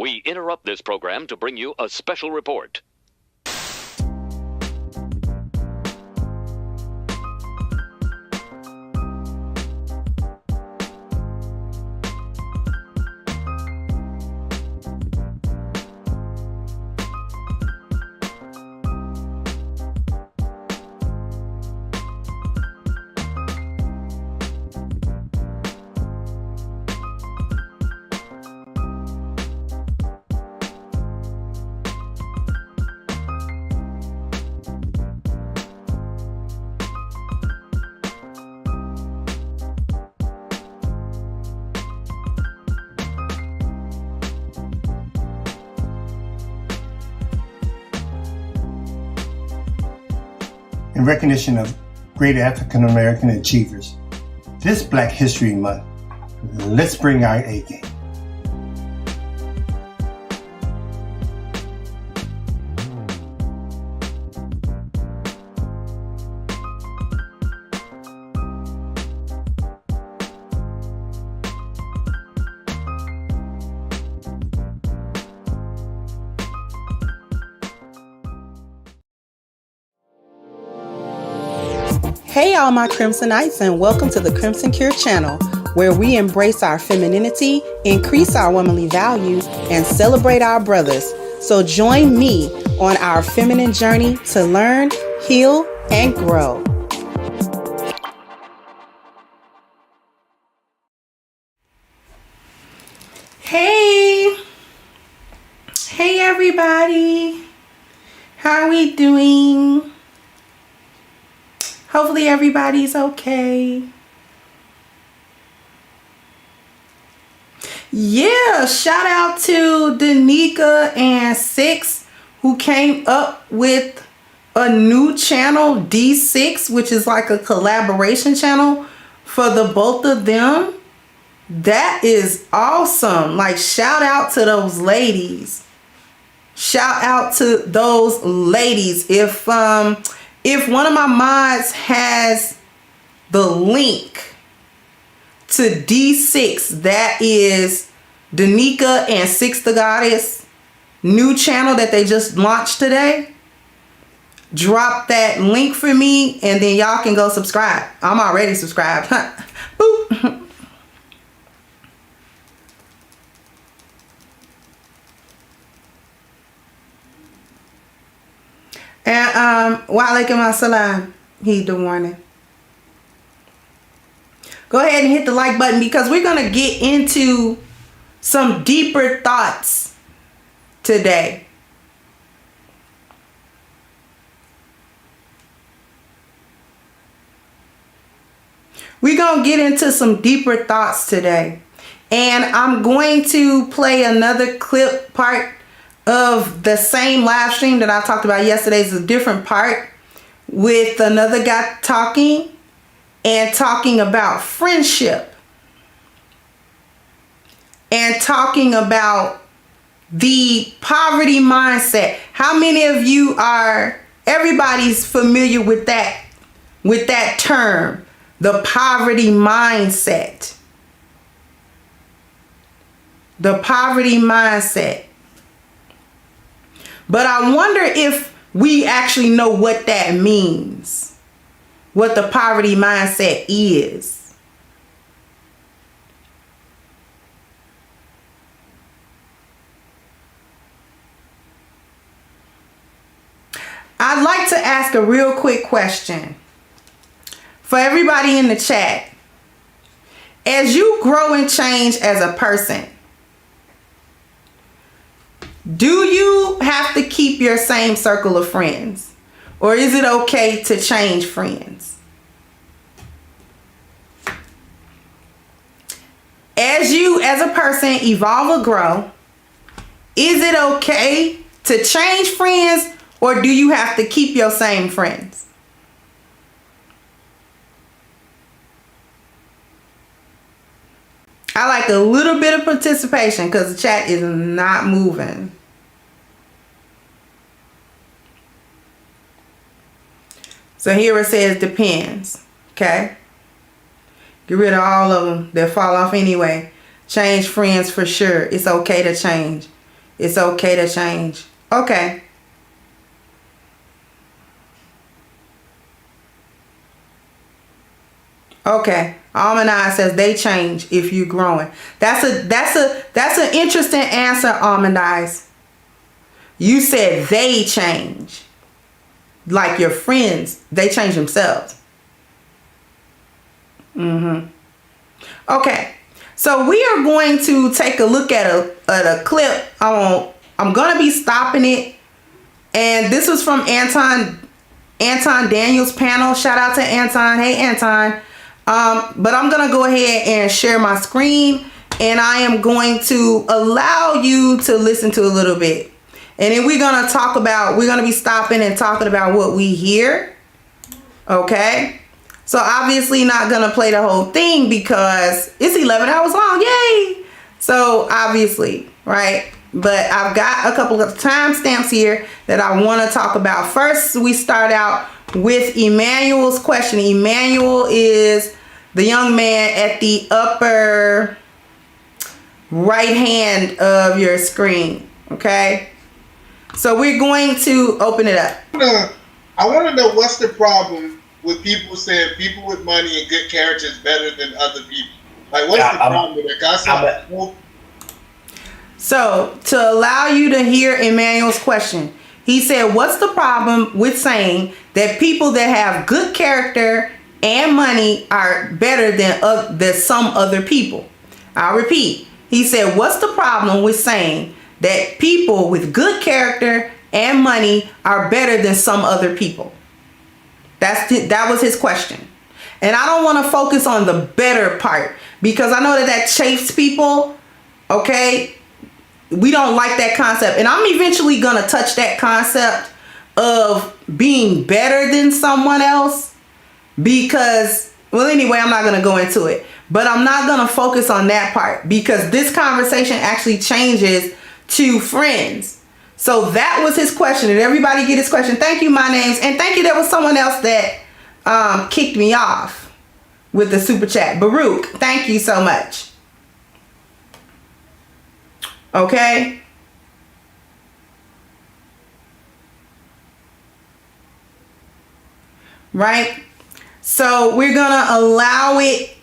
We interrupt this program to bring you a special report. In recognition of great African American achievers, this Black History Month, let's bring our A game. Hey all my Crimsonites, and welcome to the Crimson Cure channel, where we embrace our femininity, increase our womanly values, and celebrate our brothers. So join me on our feminine journey to learn, heal, and grow. Hey everybody, how are we doing? Hopefully everybody's okay. Yeah, shout out to Danica and Six, who came up with a new channel, D6, which is like a collaboration channel for the both of them. That is awesome. Like, shout out to those ladies. Shout out to those ladies. If one of my mods has the link to D6, that is Danica and Six the Goddess new channel that they just launched today, drop that link for me and then y'all can go subscribe. I'm already subscribed. Boop. And Walaikum Assalam, heed the warning. Go ahead and hit the like button, because we're going to get into some deeper thoughts today. We're going to get into some deeper thoughts today. And I'm going to play another clip, part of the same live stream that I talked about yesterday. Is a different part with another guy talking about friendship and talking about the poverty mindset. How many of you everybody's familiar with that term, the poverty mindset? The poverty mindset. But I wonder if we actually know what that means, what the poverty mindset is. I'd like to ask a real quick question for everybody in the chat. As you grow and change as a person, do you have to keep your same circle of friends? Or is it okay to change friends? As you, as a person, evolve or grow, is it okay to change friends, or do you have to keep your same friends? I like a little bit of participation because the chat is not moving. So here it says depends. Okay. Get rid of all of them that fall off anyway. Change friends for sure. It's okay to change. It's okay to change. Okay. Okay. Almond says they change if you're growing. That's an interesting answer, Almond Eyes. You said they change. Like your friends, they change themselves. Okay. So we are going to take a look at a clip. I'm going to be stopping it. And this was from Anton Daniels' panel. Shout out to Anton. Hey, Anton. But I'm going to go ahead and share my screen. And I am going to allow you to listen to a little bit. And then we're going to be stopping and talking about what we hear. Okay. So obviously not going to play the whole thing because it's 11 hours long. Yay. So obviously, right. But I've got a couple of timestamps here that I want to talk about. First, we start out with Emmanuel's question. Emmanuel is the young man at the upper right hand of your screen. Okay. So we're going to open it up. I want to know what's the problem with people saying people with money and good character is better than other people. Like, what's the problem with it? So, to allow you to hear Emmanuel's question, he said, what's the problem with saying that people that have good character and money are better than some other people? I'll repeat. He said, what's the problem with saying that people with good character and money are better than some other people? That was his question. And I don't want to focus on the better part because I know that chafes people. Okay. We don't like that concept. And I'm eventually going to touch that concept of being better than someone else because, well, anyway, I'm not going to go into it. But I'm not going to focus on that part because this conversation actually changes to friends. So that was his question. Did everybody get his question? Thank you, my names. And thank you. There was someone else that kicked me off with the super chat. Baruch, thank you so much. Okay. Right. So we're going to allow it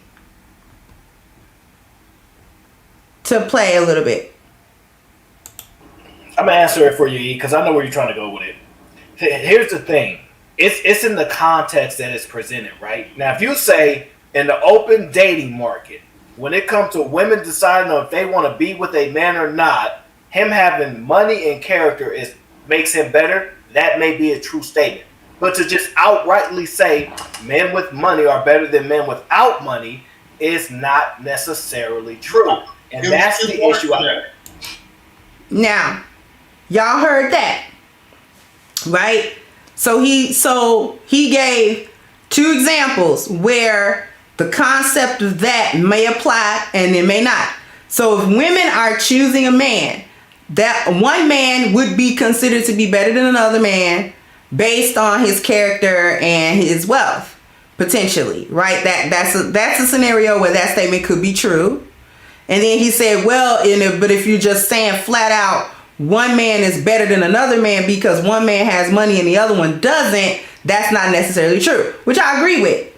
to play a little bit. I'm going to answer it for you, E, because I know where you're trying to go with it. Here's the thing. It's in the context that it's presented, right? Now, if you say in the open dating market, when it comes to women deciding if they want to be with a man or not, him having money and character makes him better, that may be a true statement. But to just outrightly say men with money are better than men without money is not necessarily true. And that's the issue I have. Now, y'all heard that, right? So he gave two examples where the concept of that may apply and it may not. So if women are choosing a man, that one man would be considered to be better than another man based on his character and his wealth, potentially, right? That's a scenario where that statement could be true. And then he said, well, but if you're just saying flat out, one man is better than another man because one man has money and the other one doesn't, that's not necessarily true, which I agree with.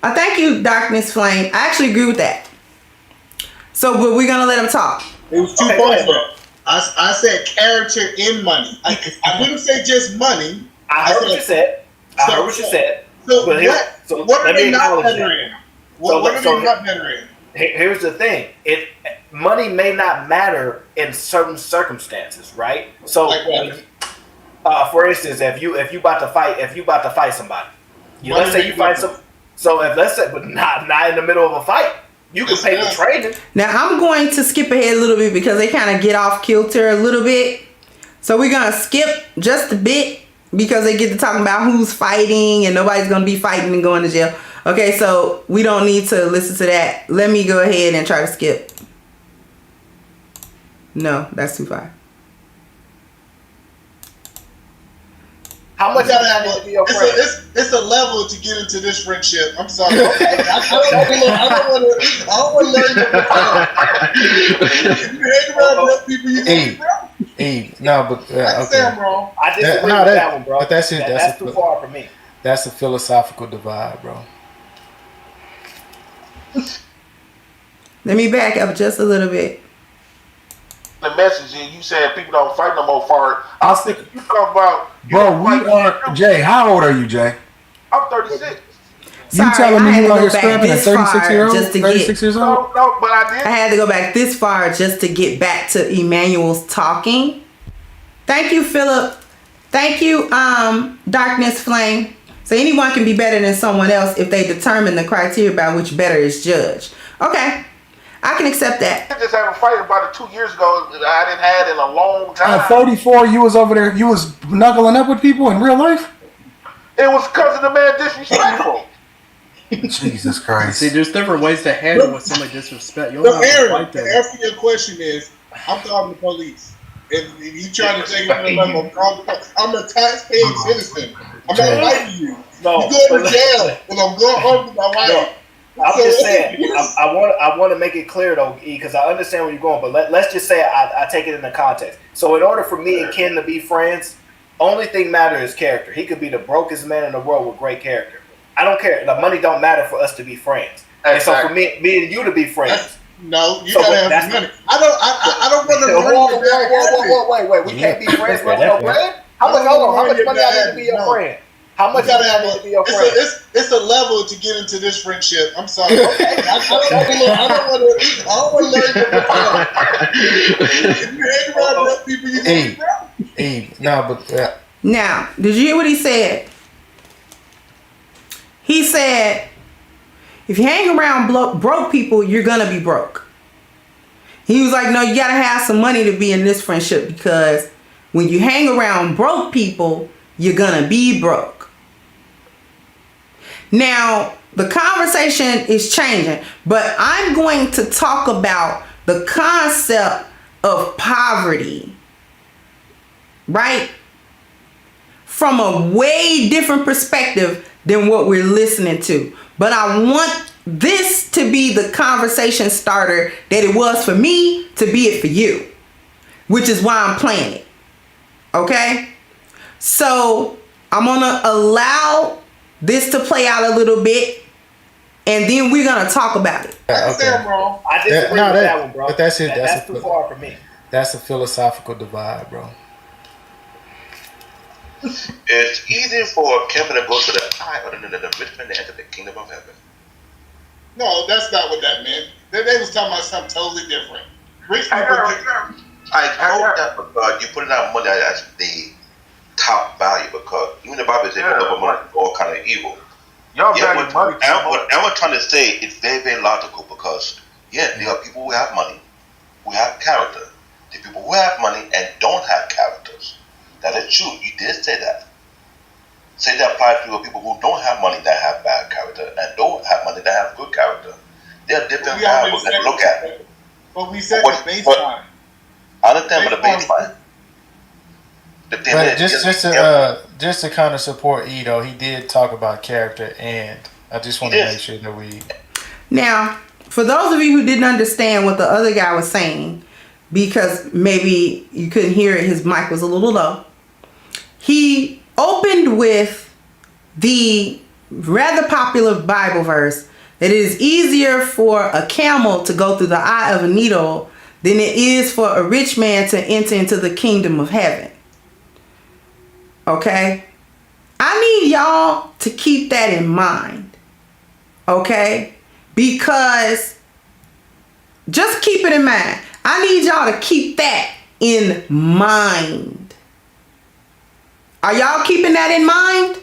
Thank you, Darkness Flame. I actually agree with that. So, but we're going to let him talk. It was 2 points, though. I said character in money. I didn't say just money. I heard what you said. So what are they not better in? What are they not better in? Here's the thing. Money may not matter in certain circumstances, right? So, for instance, if you about to fight somebody, let's say you fight some. So but not in the middle of a fight, you can pay the training. Now I'm going to skip ahead a little bit because they kind of get off kilter a little bit. So we're gonna skip just a bit because they get to talking about who's fighting and nobody's gonna be fighting and going to jail. Okay, so we don't need to listen to that. Let me go ahead and try to skip. No, that's too far. How much gotta have it's a level to get into this friendship. I'm sorry. I don't want to learn your You hang around with people you need, bro. No, but I say I'm wrong. I disagree with that one, bro. But that's it. That's too far for me. That's a philosophical divide, bro. Let me back up just a little bit. The message is you saying people don't fight no more for it. I was thinking you talking about. Bro, we are Jay. How old are you, Jay? I'm 36. Sorry, You telling me I had you to out go here back scrapping a this far 36-year-old? just to 36 years old? No, but I did. I had to go back this far just to get back to Emmanuel's talking. Thank you, Philip. Thank you, Darkness Flame. So anyone can be better than someone else if they determine the criteria by which better is judged. Okay, I can accept that. I just had a fight about it 2 years ago that I didn't have in a long time. At 34, you was over there, you was knuckling up with people in real life? It was because of the man disrespectful. Jesus Christ. See, there's different ways to handle with somebody disrespect. You So, don't have to Aaron, fight the them. answer to your question is, I'm calling the police. If you trying to take it to the level, I'm a tax-paying citizen. I'm not fighting you. No, You're going to jail, and I'm going home with my wife. I'm just saying. I want to make it clear though, E, because I understand where you're going. But let's just say I take it in the context. So in order for me and Ken to be friends, only thing matters is character. He could be the brokest man in the world with great character. I don't care. The money don't matter for us to be friends. And so for me and you to be friends. No, you gotta have money. I don't want to. Wait. We can't be friends with no bread. How much money I need to be your friend? How much I need to be your friend? It's a level to get into this friendship. I'm sorry. I don't want to learn your If you hang around broke people, you gonna be broke. Now, did you hear what he said? He said, if you hang around broke people, you're going to be broke. He was like, no, you got to have some money to be in this friendship because when you hang around broke people, you're going to be broke. Now, the conversation is changing, but I'm going to talk about the concept of poverty, right? From a way different perspective than what we're listening to. But I want this to be the conversation starter that it was for me to be it for you, which is why I'm playing it. Okay? So I'm going to allow this to play out a little bit, and then we're going to talk about it. I disagree with that one, bro. But that's it. That's too far for me. That's a philosophical divide, bro. It's easy for Kevin to go to the eye other than the rich man to enter the kingdom of heaven. No, that's not what that meant. They was talking about something totally different. Rich people. I hope that because you put out money as the top value because even the Bible says over money all kind of evil. Y'all value money. What I'm trying to say is very, very logical because there are people who have money, who have character. There are people who have money and don't have characters. That is true. You did say that. Say that applies to people who don't have money that have bad character and don't have money that have good character. There are different variables that look at. But we said the baseline. I understand what the baseline. But just to kind of support Edo, he did talk about character, and I just want to make sure that we. Now, for those of you who didn't understand what the other guy was saying, because maybe you couldn't hear it, his mic was a little low. He opened with the rather popular Bible verse that it is easier for a camel to go through the eye of a needle than it is for a rich man to enter into the kingdom of heaven. Okay? I need y'all to keep that in mind. Okay? Because just keep it in mind. I need y'all to keep that in mind. Are y'all keeping that in mind?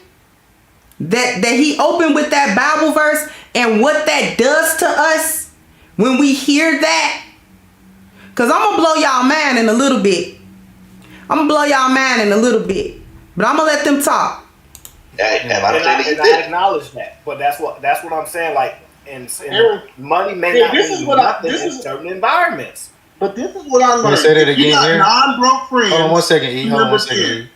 That he opened with that Bible verse and what that does to us when we hear that? Because I'm going to blow y'all mind in a little bit. But I'm going to let them talk. And I acknowledge that. But that's what I'm saying. Like, money may not mean nothing in certain environments. But this is what I learned. Say that again, Aaron. Non-broke friends. Hold on 1 second, E. Hold on 1 second, E.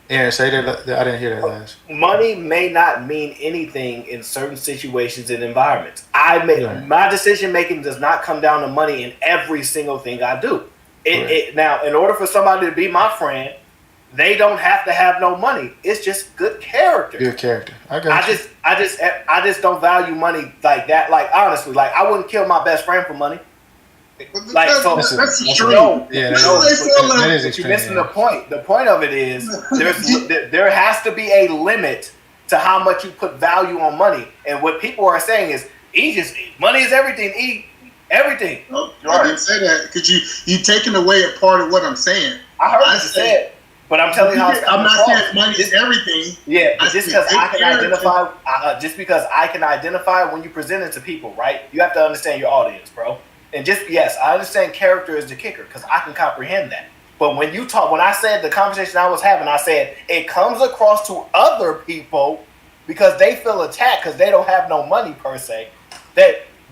Aaron, say that. I didn't hear that last. Money may not mean anything in certain situations and environments. My decision making does not come down to money in every single thing I do. Now, in order for somebody to be my friend, they don't have to have no money. It's just good character. Good character. I just don't value money like that. Like honestly, like I wouldn't kill my best friend for money. Like that's extreme. That is extreme. You're missing the point. The point of it is there has to be a limit to how much you put value on money. And what people are saying is, money is everything. Everything. No, I didn't say that because you taking away a part of what I'm saying. I heard what you said, but I'm telling you how it's I'm not saying money is everything. Yeah, but just because I can identify when you present it to people, right? You have to understand your audience, bro. And yes, I understand character is the kicker because I can comprehend that. But when I said the conversation I was having, I said it comes across to other people because they feel attacked because they don't have no money per se.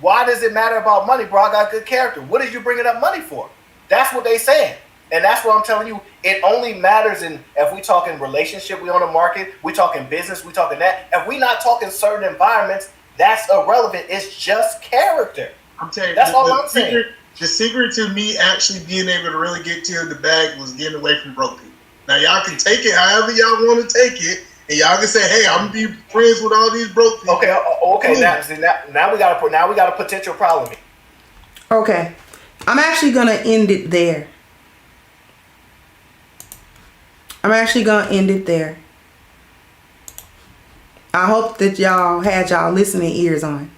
Why does it matter about money, bro? I got good character. What are you bringing up money for? That's what they saying. And that's what I'm telling you. It only matters if we talking relationship, we on the market, we talking business, we talking that. If we not talking certain environments, that's irrelevant. It's just character. I'm telling you, that's all I'm saying. The secret to me actually being able to really get to the bag was getting away from broke people. Now y'all can take it however y'all want to take it. And y'all can say, "Hey, I'm gonna be friends with all these broke people." Okay. Now we got a potential problem here. Okay, I'm actually gonna end it there. I hope that y'all had y'all listening ears on,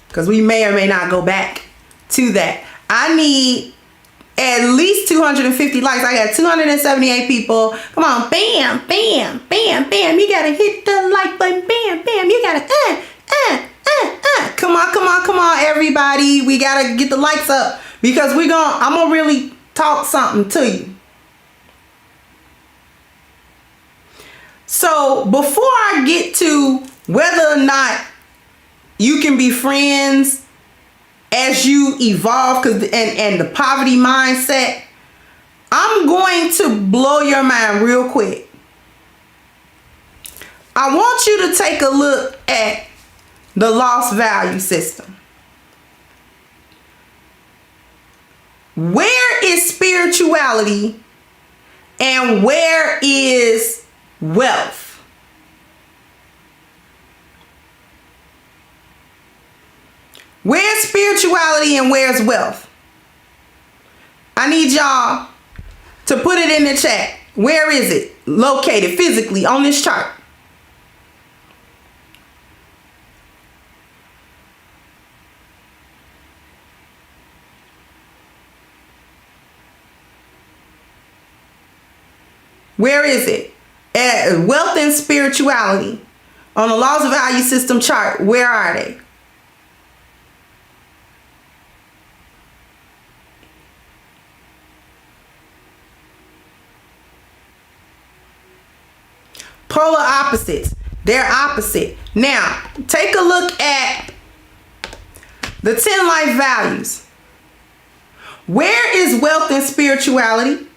because we may or may not go back to that. I need at least 250 likes. I got 278 people. Come on, bam, bam, bam, bam. You gotta hit the like button. Bam, bam. You gotta Come on, everybody. We gotta get the likes up because I'm gonna really talk something to you. So before I get to whether or not you can be friends as you evolve, and the poverty mindset, I'm going to blow your mind real quick. I want you to take a look at the lost value system. Where is spirituality and where is wealth? Where's spirituality and where's wealth? I need y'all to put it in the chat. Where is it located physically on this chart? Where is it? Wealth and spirituality on the laws of value system chart. Where are they? Polar opposites. They're opposite. Now, take a look at the 10 life values. Where is wealth and spirituality?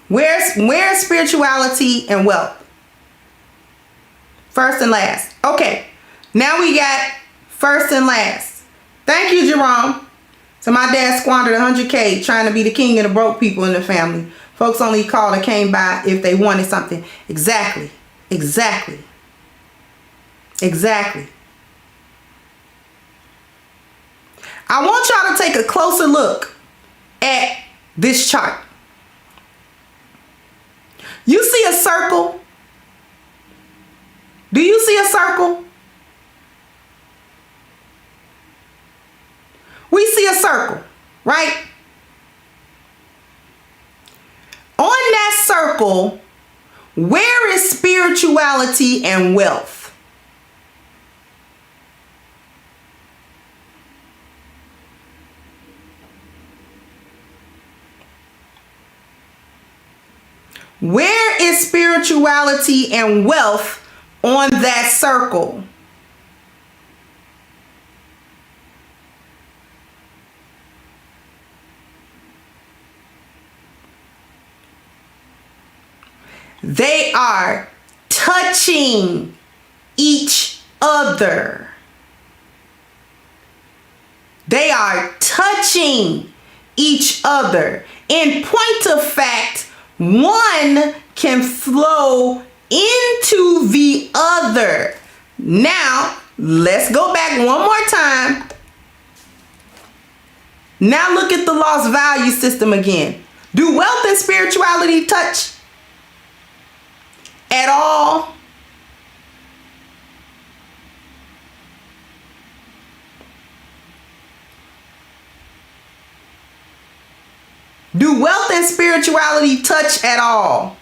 Where's spirituality and wealth? First and last. Okay, now we got first and last. Thank you, Jerome. So my dad squandered 100K trying to be the king of the broke people in the family. Folks only called or came by if they wanted something. Exactly. I want y'all to take a closer look at this chart. You see a circle? Do you see a circle? We see a circle, right? On that circle, where is spirituality and wealth? Where is spirituality and wealth on that circle? They are touching each other. They are touching each other. In point of fact, one can flow into the other. Now, let's go back one more time. Now look at the lost value system again. Do wealth and spirituality touch at all? Do wealth and spirituality touch at all?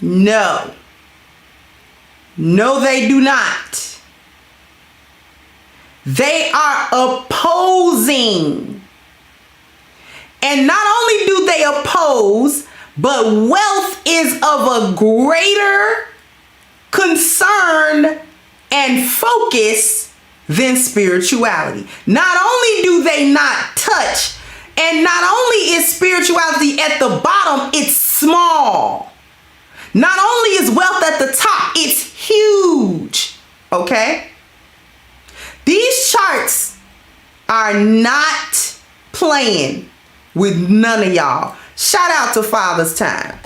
No. No, they do not. They are opposing. And not only do they oppose, but wealth is of a greater concern and focus than spirituality. Not only do they not touch, and not only is spirituality at the bottom, it's small. Not only is wealth at the top, it's huge. Okay? These charts are not playing with none of y'all. Shout out to Father's Time.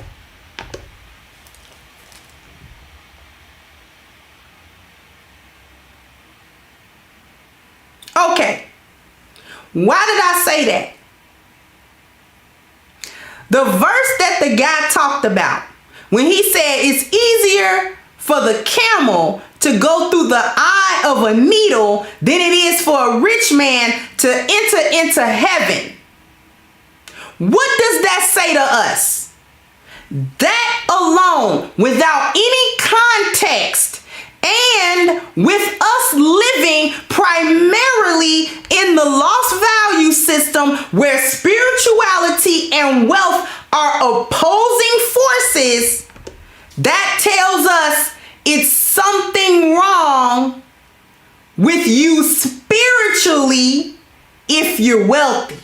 Okay. Why did I say that? The verse that the guy talked about, when he said it's easier for the camel to go through the eye of a needle than it is for a rich man to enter into heaven. What does that say to us? That alone, without any context, and with us living primarily in the lost value system where spirituality and wealth are opposing forces, that tells us it's something wrong with you spiritually if you're wealthy.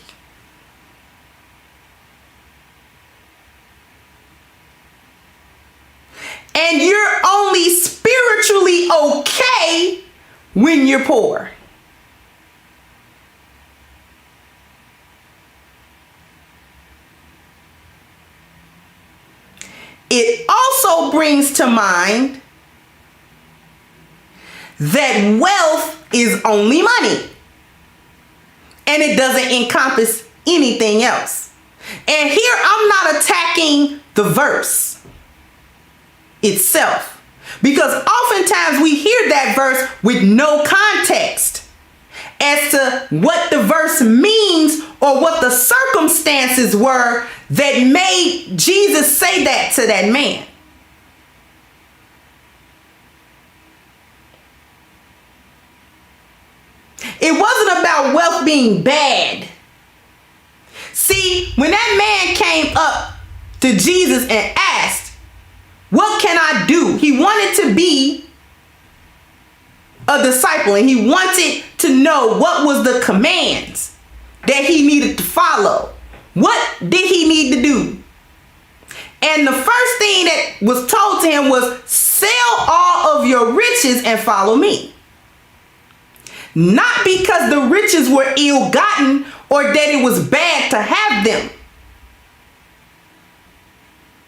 And you're only spiritually okay when you're poor. It also brings to mind that wealth is only money. And it doesn't encompass anything else. And here I'm not attacking the verse itself, because oftentimes we hear that verse with no context as to what the verse means or what the circumstances were that made Jesus say that to that man. It wasn't about wealth being bad. See, when that man came up to Jesus and asked, what can I do? He wanted to be a disciple, and he wanted to know what was the commands that he needed to follow. What did he need to do? And the first thing that was told to him was, sell all of your riches and follow me. Not because the riches were ill-gotten or that it was bad to have them.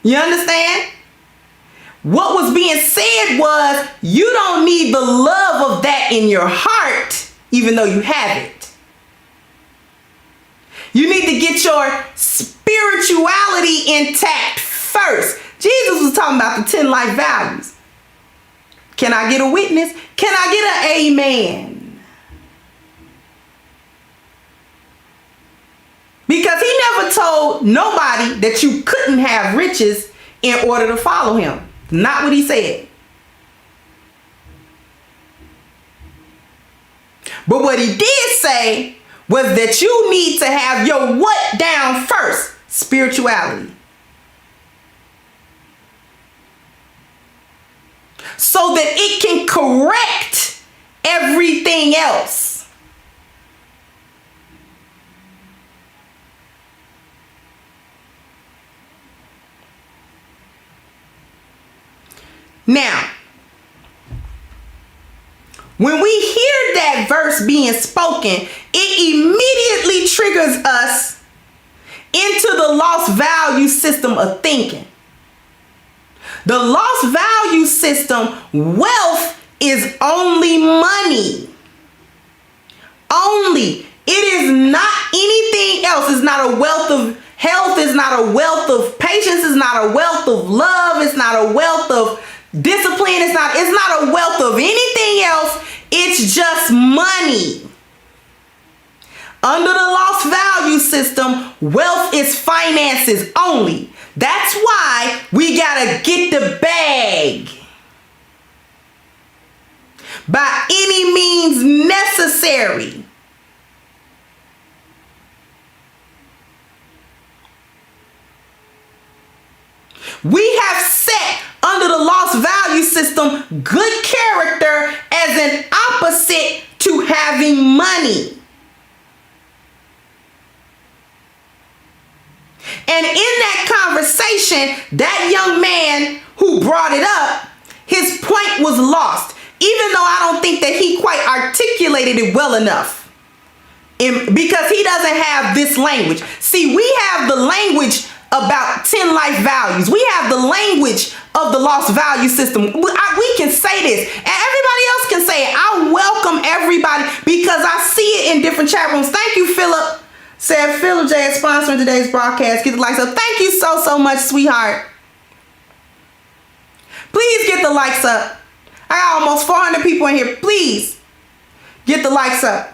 You understand? What was being said was, you don't need the love of that in your heart, even though you have it. You need to get your spirituality intact first. Jesus was talking about the 10 life values. Can I get a witness? Can I get an amen? Because he never told nobody that you couldn't have riches in order to follow him. Not what he said. But what he did say was that you need to have your what down first? Spirituality. so that it can correct everything else. Now, when we hear that verse being spoken, it immediately triggers us into the lost value system of thinking. The lost value system, wealth is only money. Only. It is not anything else. It's not a wealth of health. It's not a wealth of patience. It's not a wealth of love. It's not a wealth of discipline. It's not a wealth of anything else. It's just money. Under the lost value system, wealth is finances only. That's why we gotta get the bag by any means necessary. We have set under the lost value system good character as an opposite to having money. And in that conversation, that young man who brought it up, his point was lost, even though I don't think that he quite articulated it well enough, because he doesn't have this language. See, we have the language about 10 life values. We have the language of the lost value system. We can say this, and everybody else can say it. I welcome everybody because I see it in different chat rooms. Thank you, Philip. Said Philip J is sponsoring today's broadcast. Get the likes up. Thank you so much, sweetheart. Please get the likes up. I got almost 400 people in here. Please get the likes up.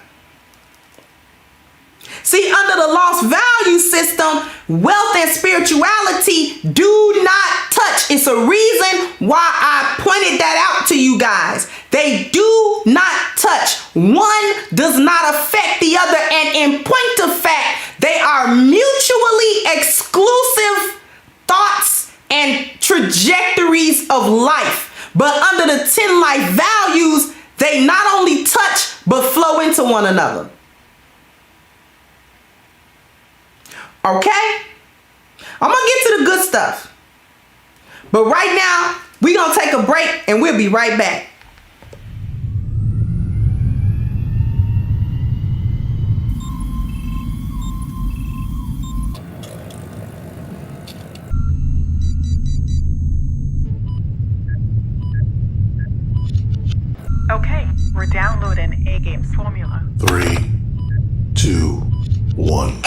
See, under the lost value system, wealth and spirituality do not touch. It's a reason why I pointed that out to you guys. They do not touch. One does not affect the other. And in point of fact, they are mutually exclusive thoughts and trajectories of life. But under the 10 life values, they not only touch, but flow into one another. Okay? I'm going to get to the good stuff. But right now, we're going to take a break and we'll be right back. Okay, we're downloading A Game's formula. 3, 2, 1.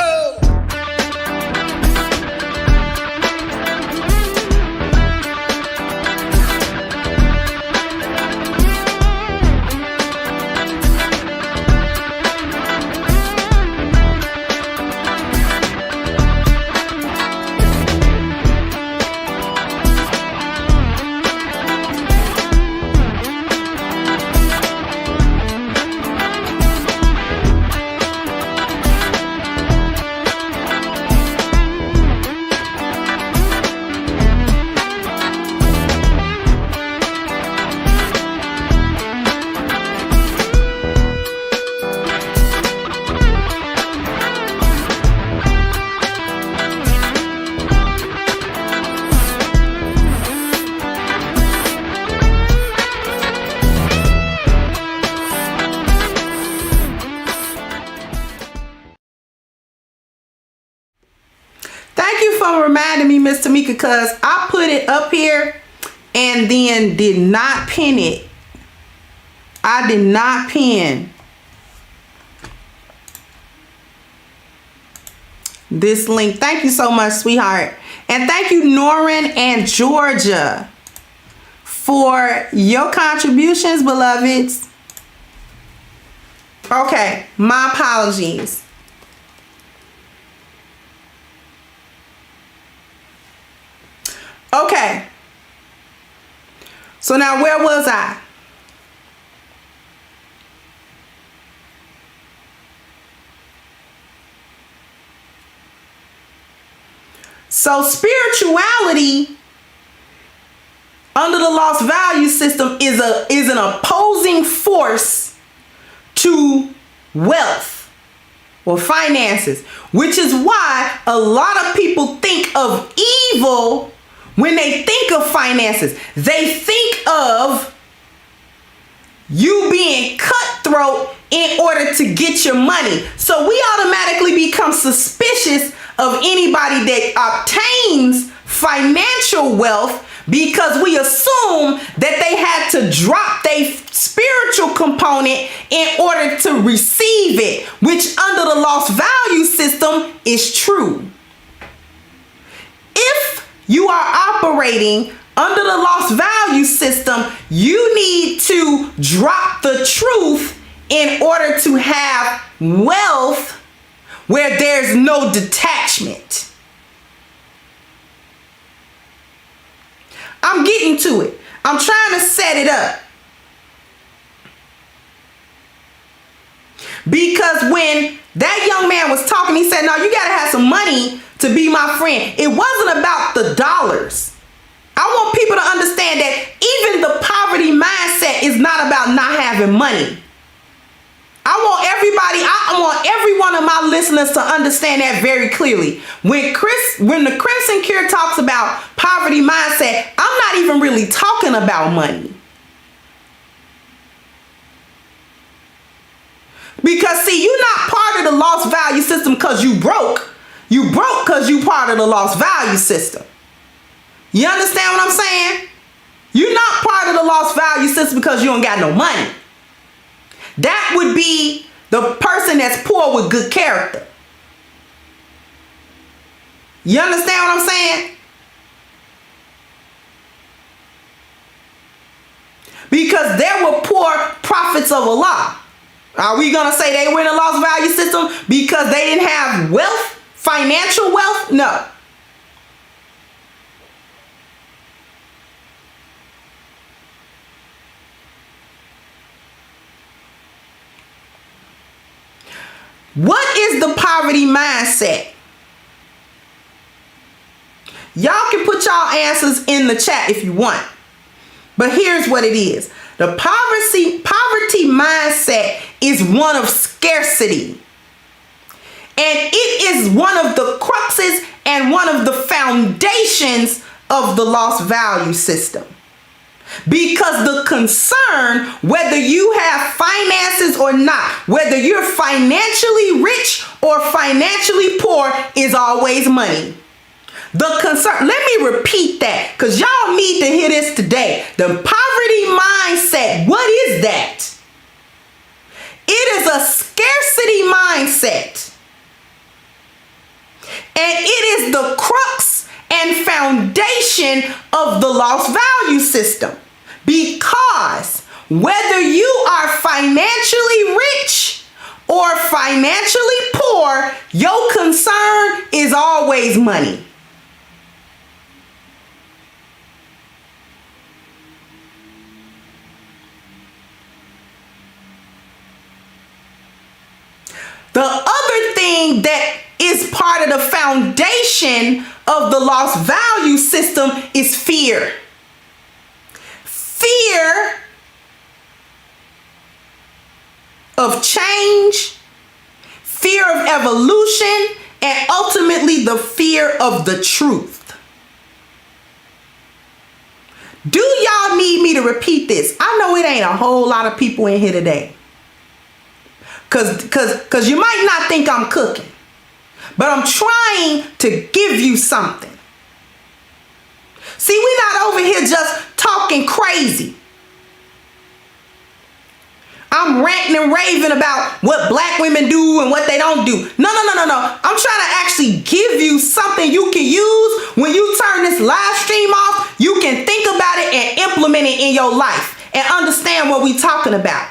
Reminding me, Miss Tamika, because I put it up here and then did not pin it. I did not pin this link. Thank you so much, sweetheart. And thank you, Norin and Georgia, for your contributions, beloveds. Okay, my apologies. Okay, so now where was I? So spirituality under the lost value system is an opposing force to wealth or finances, which is why a lot of people think of evil when they think of finances. They think of you being cutthroat in order to get your money. So we automatically become suspicious of anybody that obtains financial wealth because we assume that they had to drop their spiritual component in order to receive it, which under the lost value system is true. If you are operating under the lost value system, you need to drop the truth in order to have wealth where there's no detachment. I'm getting to it. I'm trying to set it up. Because when that young man was talking, he said, no, you got to have some money to be my friend. It wasn't about the dollars. I want people to understand that even the poverty mindset is not about not having money. I want every one of my listeners to understand that very clearly. When the Crimson Cure talks about poverty mindset, I'm not even really talking about money. Because see, you're not part of the lost value system because you broke. You broke because you part of the lost value system. You understand what I'm saying? You're not part of the lost value system because you don't got no money. That would be the person that's poor with good character. You understand what I'm saying? Because there were poor prophets of Allah. Are we going to say they were in a lost value system because they didn't have wealth, financial wealth? No. What is the poverty mindset? Y'all can put y'all answers in the chat if you want. But here's what it is. The poverty mindset is one of scarcity. And it is one of the cruxes and one of the foundations of the lost value system. Because the concern, whether you have finances or not, whether you're financially rich or financially poor, is always money. The concern, let me repeat that because y'all need to hear this today. The poverty mindset, what is that? It is a scarcity mindset. And it is the crux and foundation of the lost value system. Because whether you are financially rich or financially poor, your concern is always money. The other thing that is part of the foundation of the lost value system is fear. Fear of change, fear of evolution, and ultimately the fear of the truth. Do y'all need me to repeat this? I know it ain't a whole lot of people in here today. Cause you might not think I'm cooking, but I'm trying to give you something. See, we're not over here just talking crazy. I'm ranting and raving about what black women do and what they don't do. No. I'm trying to actually give you something you can use when you turn this live stream off. You can think about it and implement it in your life and understand what we're talking about.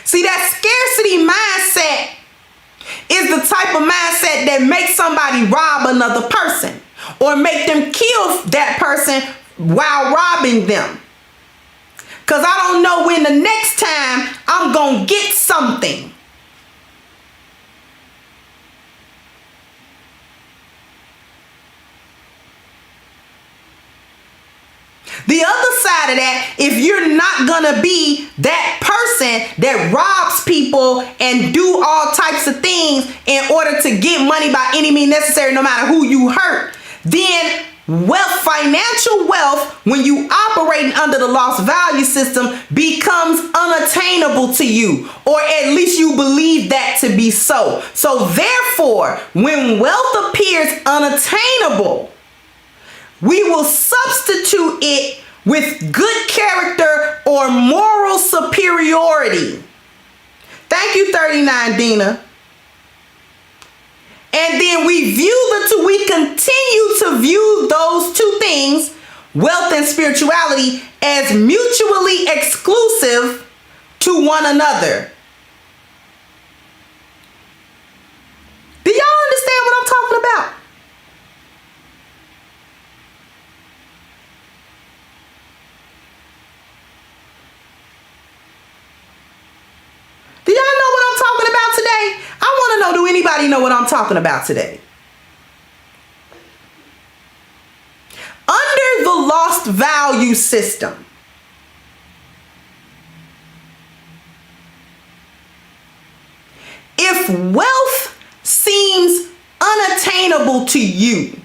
See, that scarcity mindset is the type of mindset that makes somebody rob another person or make them kill that person while robbing them. Because I don't know when the next time I'm going to get something something. The other side of that, if you're not gonna be that person that robs people and do all types of things in order to get money by any means necessary, no matter who you hurt, then financial wealth, when you operating under the lost value system, becomes unattainable to you, or at least you believe that to be so. So therefore, when wealth appears unattainable, we will substitute it with good character or moral superiority. Thank you, 39 Dina. And then we continue to view those two things, wealth and spirituality, as mutually exclusive to one another. Do y'all understand what I'm talking about? Do y'all know what I'm talking about today? I want to know, do anybody know what I'm talking about today? Under the lost value system, if wealth seems unattainable to you,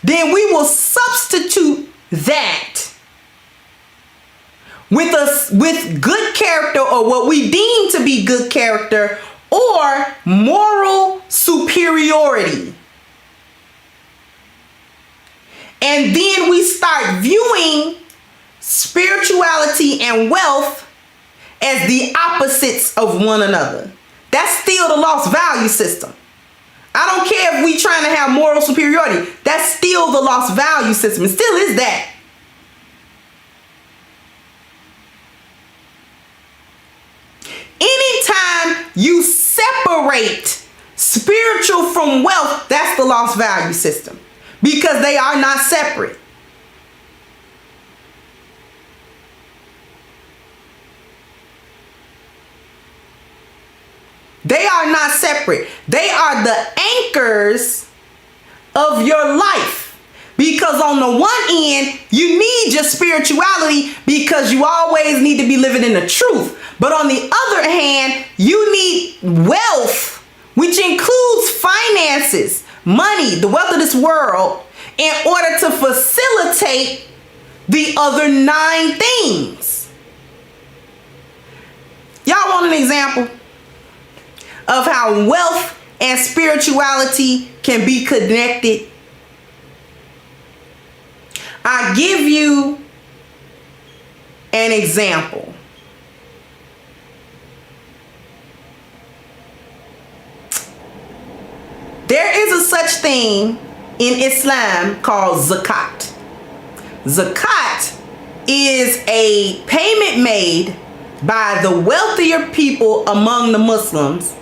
then we will substitute that with good character, or what we deem to be good character, or moral superiority. And then we start viewing spirituality and wealth as the opposites of one another. That's still the lost value system. I don't care if we trying to have moral superiority. That's still the lost value system. It still is that. Anytime you separate spiritual from wealth, that's the lost value system, because they are not separate. They are not separate. They are the anchors of your life. Because on the one end, you need your spirituality because you always need to be living in the truth. But on the other hand, you need wealth, which includes finances, money, the wealth of this world, in order to facilitate the other 9 things. Y'all want an example of how wealth and spirituality can be connected? I'll give you an example. There is a such thing in Islam called zakat. Zakat is a payment made by the wealthier people among the Muslims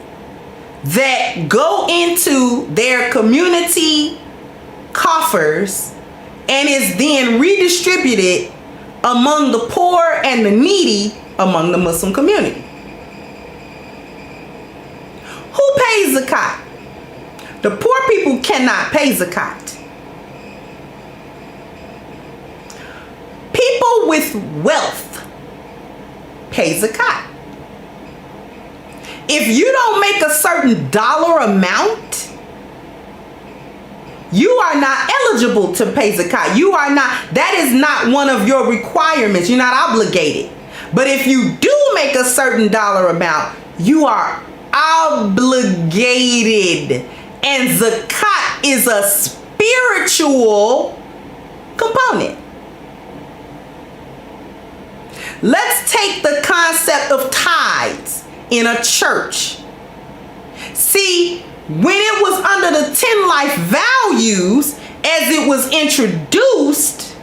that go into their community coffers and is then redistributed among the poor and the needy among the Muslim community. Who pays zakat? The poor people cannot pay zakat. People with wealth pay zakat. If you don't make a certain dollar amount, you are not eligible to pay zakat. That is not one of your requirements. You're not obligated. But if you do make a certain dollar amount, you are obligated. And zakat is a spiritual component. Let's take the concept of tithes in a church. See, when it was under the 10 life values, as it was introduced,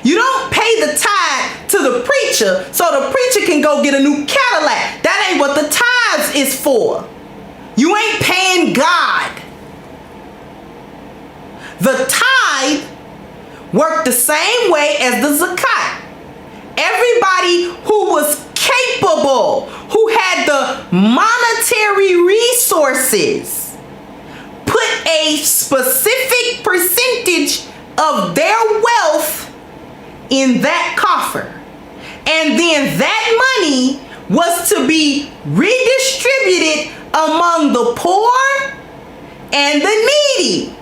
you don't pay the tithe to the preacher so the preacher can go get a new Cadillac. That ain't what the tithes is for. You ain't paying God. The tithe worked the same way as the zakat. everybody who was capable, who had the monetary resources, put a specific percentage of their wealth in that coffer. And then that money was to be redistributed among the poor and the needy.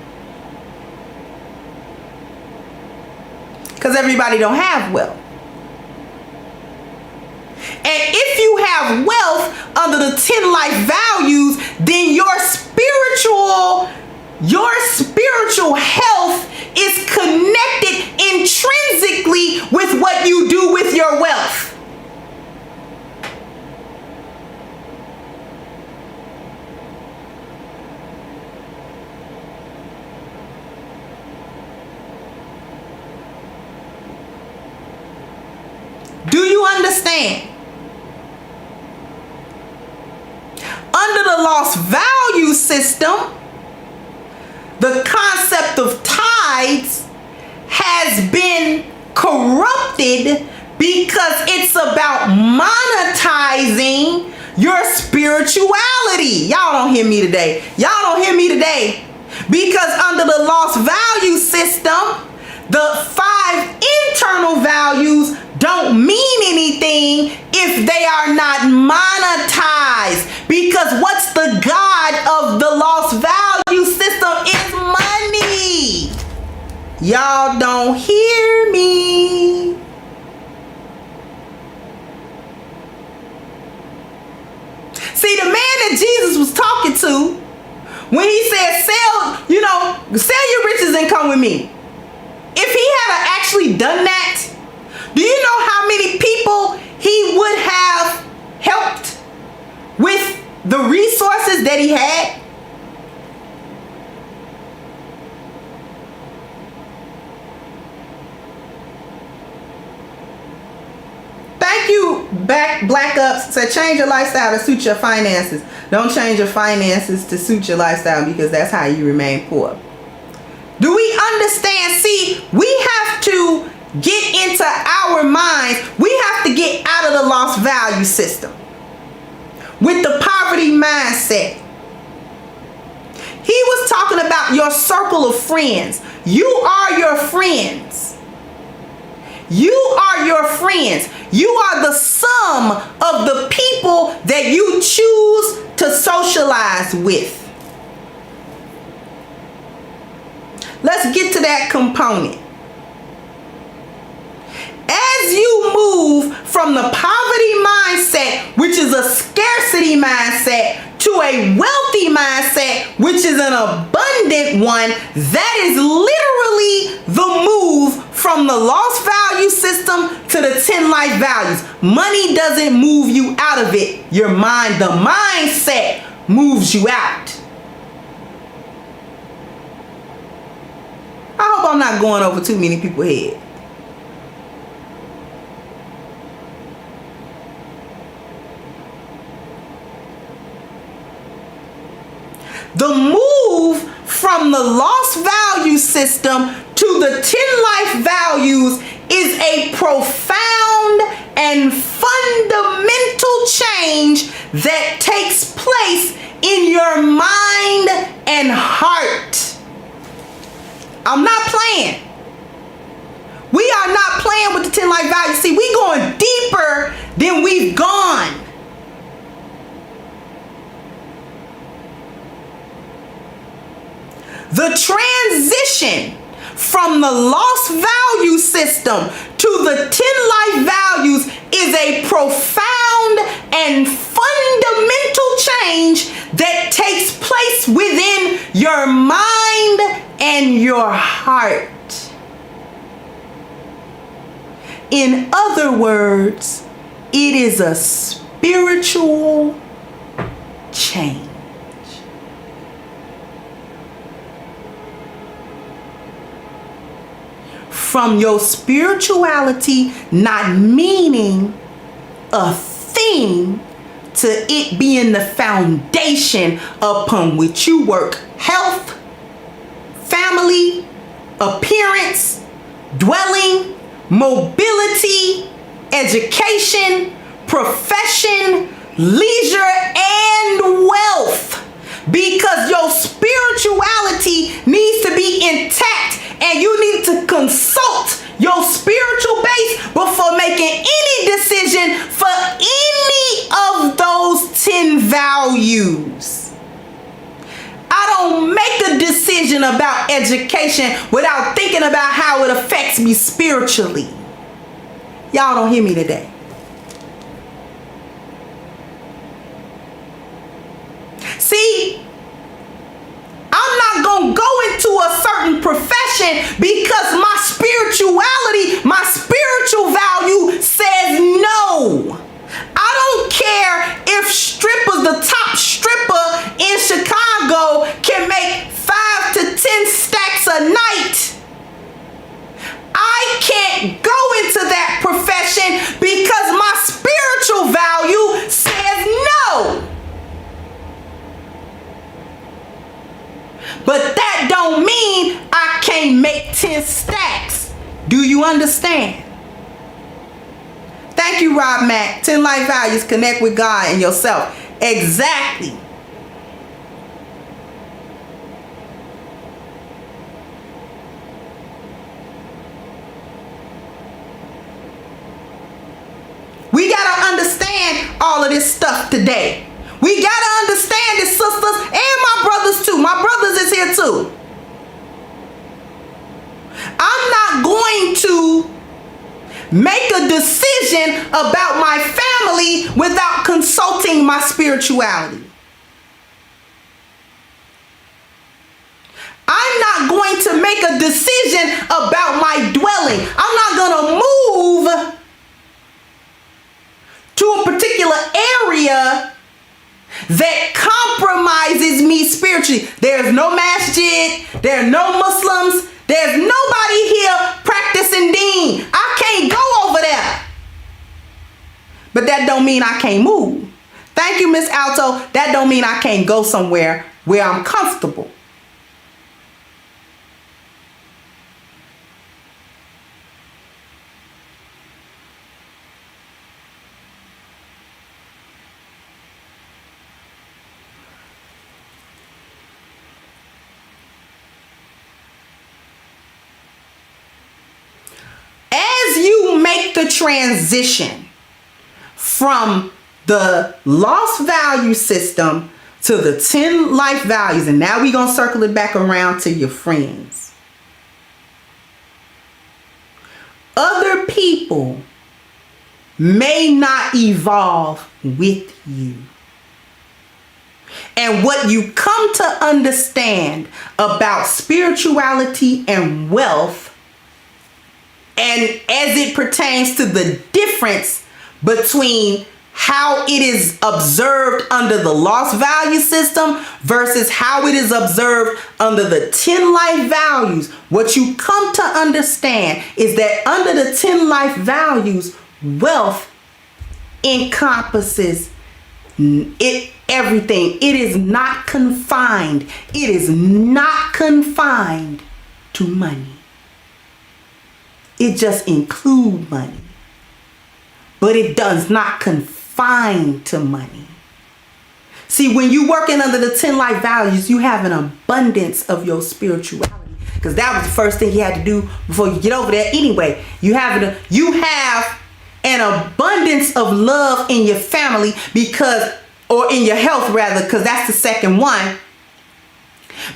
Because everybody don't have wealth. And if you have wealth under the 10 life values, then your spiritual health is connected intrinsically with what you do with your wealth. Do you understand? Under the lost value system, the concept of tithes has been corrupted because it's about monetizing your spirituality. Y'all don't hear me today. Y'all don't hear me today. Because under the lost value system, the 5 internal values don't mean anything if they are not monetized. Because what's the god of the lost value system is money. Y'all don't hear me. See, the man that Jesus was talking to, when he said, sell your riches and come with me. If he had actually done that, do you know how many people he would have helped with the resources that he had? Thank you, Black Ups. Said change your lifestyle to suit your finances. Don't change your finances to suit your lifestyle, because that's how you remain poor. Do we understand? See, we have to get into our minds. We have to get out of the lost value system with the poverty mindset. He was talking about your circle of friends. You are your friends. You are your friends. You are the sum of the people that you choose to socialize with. Let's get to that component. As you move from the poverty mindset, which is a scarcity mindset, to a wealthy mindset, which is an abundant one, that is literally the move from the lost value system to the 10 life values. Money doesn't move you out of it. Your mind, the mindset moves you out. I hope I'm not going over too many people's head. The move from the lost value system to the 10 life values is a profound and fundamental change that takes place in your mind and heart. I'm not playing. We are not playing with the 10 life values. See, we going deeper than we've gone. The transition from the lost value system to the 10 life values is a profound and fundamental change that takes place within your mind and your heart. In other words, it is a spiritual change. From your spirituality not meaning a thing to it being the foundation upon which you work health, family, appearance, dwelling, mobility, education, profession, leisure, and wealth. Because your spirituality needs to be intact, and you need to consult your spiritual base before making any decision for any of those 10 values. I don't make a decision about education without thinking about how it affects me spiritually. Y'all don't hear me today. See, I'm not going to go into a certain profession because my spirituality, my spiritual value says no. I don't care if the top stripper in Chicago can make 5 to 10 stacks a night. I can't go into that profession because my spiritual value says no. But that don't mean I can't make 10 stacks. Do you understand? Thank you, Rob Mack. 10 life values. Connect with God and yourself. Exactly. We got to understand all of this stuff today. We got to understand it, sisters, and my brothers too. My brothers is here too. I'm not going to make a decision about my family without consulting my spirituality. I'm not going to make a decision about my dwelling. I'm not going to move to a particular area that compromises me spiritually. There's no masjid, there are no Muslims, there's nobody here practicing deen. I can't go over there. But that don't mean I can't move. Thank you, Miss Alto. That don't mean I can't go somewhere where I'm comfortable. The transition from the lost value system to the 10 life values, and now we're going to circle it back around to your friends. Other people may not evolve with you. And what you come to understand about spirituality and wealth, and as it pertains to the difference between how it is observed under the lost value system versus how it is observed under the 10 life values, what you come to understand is that under the 10 life values, wealth encompasses everything. It is not confined. It is not confined to money. It just includes money, but it does not confine to money. See, when you're working under the 10 life values, you have an abundance of your spirituality, because that was the first thing you had to do before you get over there anyway. You have an abundance of love in your family or in your health rather, because that's the second one.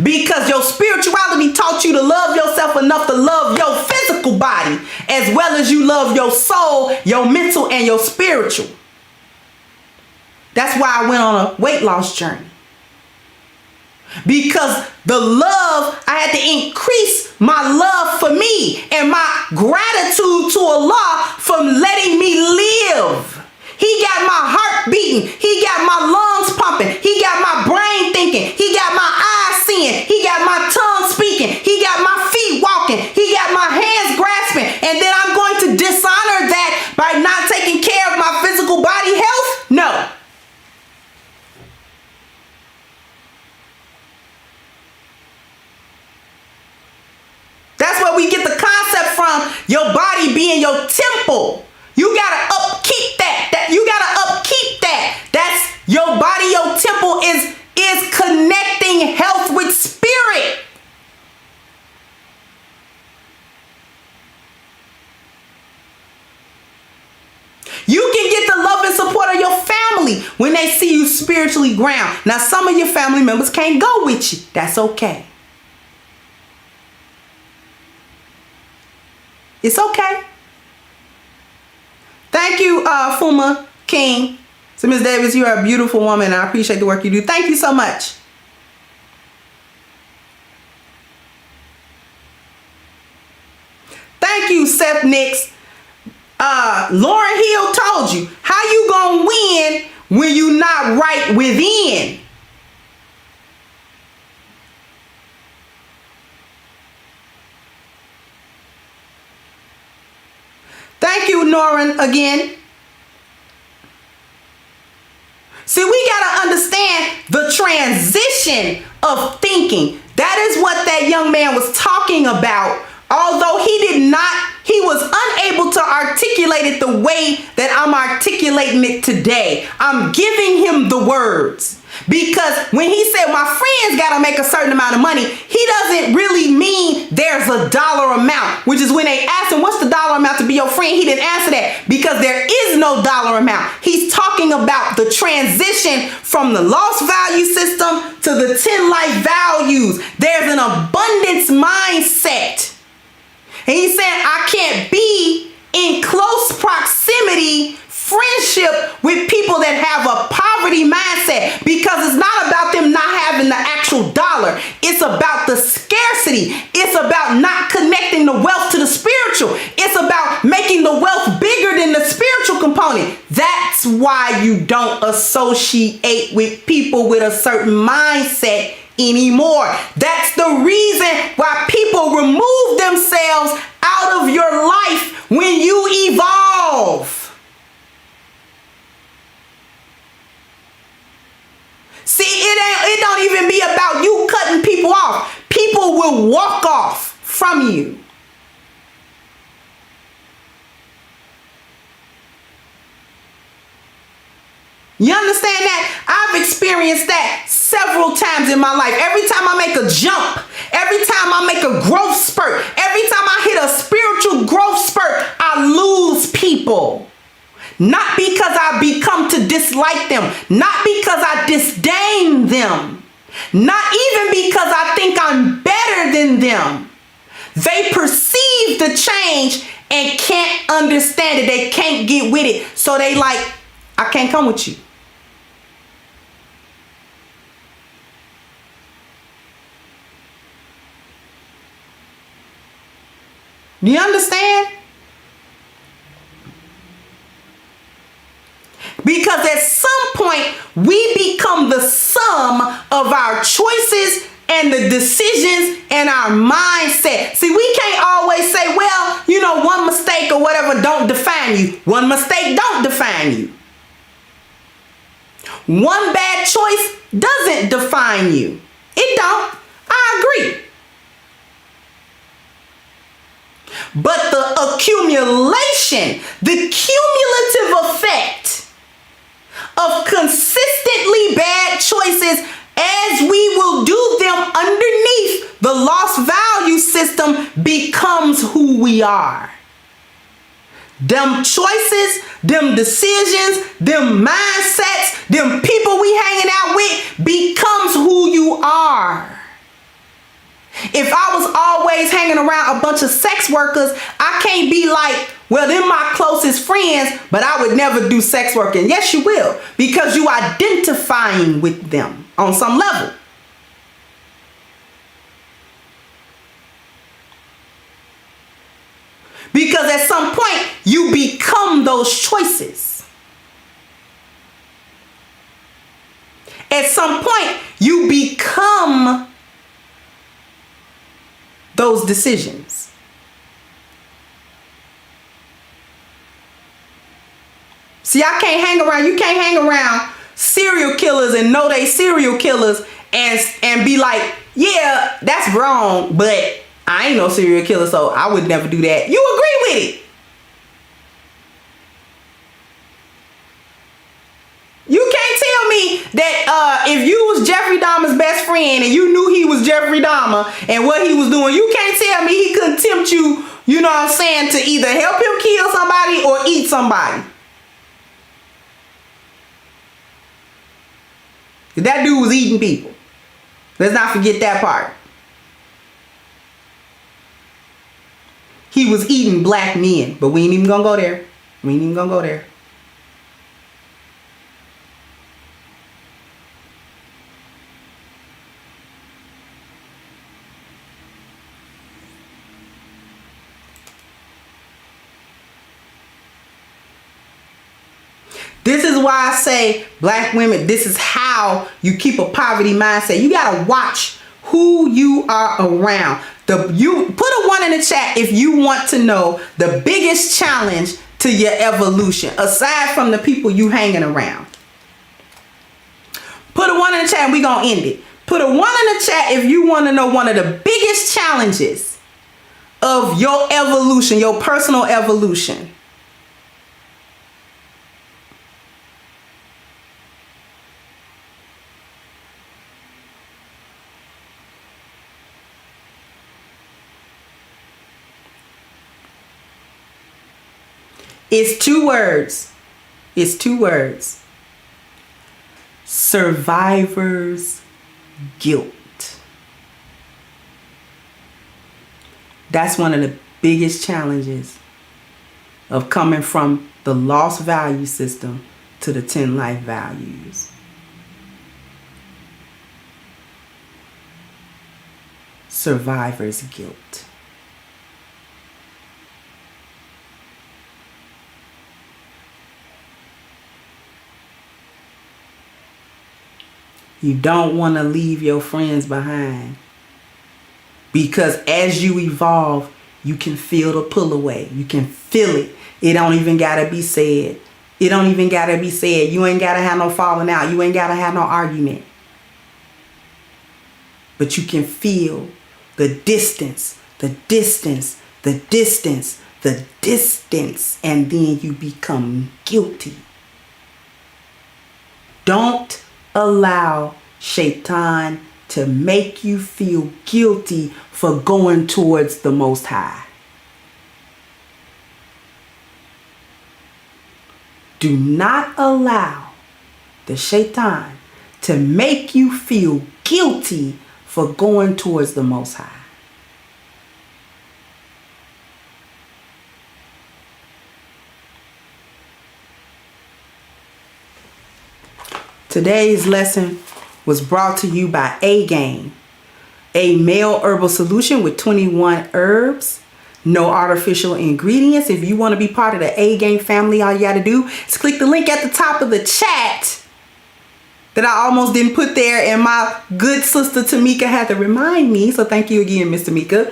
Because your spirituality taught you to love yourself enough to love your physical body as well as you love your soul, your mental, and your spiritual. That's why I went on a weight loss journey. Because the love, I had to increase my love for me and my gratitude to Allah for letting me live. He got my heart beating. He got my lungs pumping. He got my brain thinking. He got my eyes seeing. He got my tongue speaking. He got my feet walking. He got my hands grasping. And then I'm going to dishonor that by not taking care of my physical body health? No. That's where we get the concept from, your body being your temple. You gotta upkeep that. You gotta upkeep that. That's your body, your temple is connecting health with spirit. You can get the love and support of your family when they see you spiritually ground. Now, some of your family members can't go with you. That's okay. It's okay. Thank you, Fuma King. So, Ms. Davis, you are a beautiful woman. I appreciate the work you do. Thank you so much. Thank you, Seth Nix. Lauren Hill told you, how you gonna win when you not right within? Thank you, Norrin, again. See, we gotta understand the transition of thinking. That is what that young man was talking about. Although he was unable to articulate it the way that I'm articulating it today. I'm giving him the words. Because when he said my friends got to make a certain amount of money, he doesn't really mean there's a dollar amount, which is when they asked him, what's the dollar amount to be your friend? He didn't answer that because there is no dollar amount. He's talking about the transition from the lost value system to the 10 life values. There's an abundance mindset. And he said, I can't be in close proximity friendship with people that have a poverty mindset, because it's not about them not having the actual dollar. It's about the scarcity. It's about not connecting the wealth to the spiritual. It's about making the wealth bigger than the spiritual component. That's why you don't associate with people with a certain mindset anymore. That's the reason why people remove themselves out of your life when you evolve. See, it don't even be about you cutting people off. People will walk off from you. You understand that? I've experienced that several times in my life. Every time I make a jump, every time I make a growth spurt, every time I hit a spiritual growth spurt, I lose people. Not because I become to dislike them, not because I disdain them, not even because I think I'm better than them. They perceive the change and can't understand it. They can't get with it. So they like, I can't come with you. Do you understand? Because at some point, we become the sum of our choices and the decisions and our mindset. See, we can't always say, well, you know, one mistake or whatever don't define you. One mistake don't define you. One bad choice doesn't define you. It don't. I agree. But the accumulation, the cumulative effect of consistently bad choices, as we will do them underneath the lost value system, becomes who we are. Them choices, them decisions, them mindsets, them people we hanging out with becomes who you are. If I was always hanging around a bunch of sex workers, I can't be like, well, they're my closest friends, but I would never do sex working. Yes, you will, because you identifying with them on some level. Because at some point, you become those choices. At some point, you become those decisions. See, I can't hang around. You can't hang around serial killers and know they serial killers and be like, yeah, that's wrong, but I ain't no serial killer, so I would never do that. You agree with it. friend and you knew he was Jeffrey Dahmer and what he was doing, you can't tell me he couldn't tempt you, you know what I'm saying, to either help him kill somebody or eat somebody. That dude was eating people. Let's not forget that part. He was eating black men, but we ain't even gonna go there. We ain't even gonna go there. This is why I say, black women, this is how you keep a poverty mindset. You gotta watch who you are around. You put a 1 in the chat if you want to know the biggest challenge to your evolution, aside from the people you hanging around. Put a 1 in the chat and we gonna end it. Put a 1 in the chat if you want to know one of the biggest challenges of your evolution, your personal evolution. It's 2 words. It's 2 words. Survivor's guilt. That's one of the biggest challenges of coming from the lost value system to the 10 life values. Survivor's guilt. You don't want to leave your friends behind, because as you evolve, you can feel the pull away. You can feel it. It don't even got to be said. It don't even got to be said. You ain't got to have no falling out. You ain't got to have no argument. But you can feel the distance, the distance, the distance, the distance, and then you become guilty. Don't allow Shaitan to make you feel guilty for going towards the Most High. Do not allow the Shaitan to make you feel guilty for going towards the Most High. Today's lesson was brought to you by A-Game, a male herbal solution with 21 herbs, no artificial ingredients. If you want to be part of the A-Game family, all you got to do is click the link at the top of the chat that I almost didn't put there, and my good sister Tamika had to remind me, so thank you again, Miss Tamika.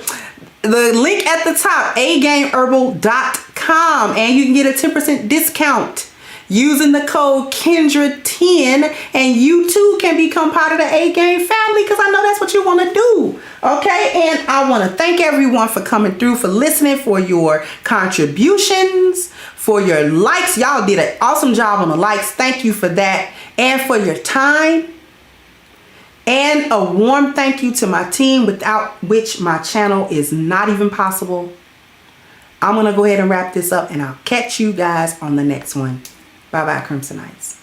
The link at the top, agameherbal.com, and you can get a 10% discount using the code Kendra10, and you too can become part of the A-Game family, because I know that's what you want to do. Okay, and I want to thank everyone for coming through, for listening, for your contributions, for your likes. Y'all did an awesome job on the likes. Thank you for that, and for your time. And a warm thank you to my team, without which my channel is not even possible. I'm going to go ahead and wrap this up, and I'll catch you guys on the next one. Bye-bye, Crimsonites.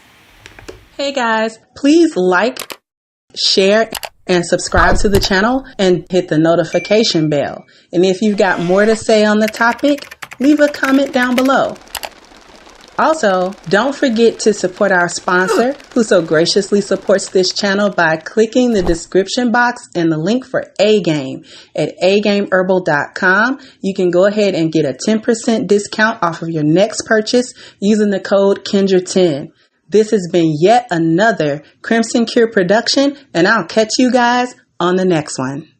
Hey guys, please like, share, and subscribe to the channel, and hit the notification bell. And if you've got more to say on the topic, leave a comment down below. Also, don't forget to support our sponsor, who so graciously supports this channel, by clicking the description box and the link for A-Game at agameherbal.com. You can go ahead and get a 10% discount off of your next purchase using the code Kendra10. This has been yet another Crimson Cure production, and I'll catch you guys on the next one.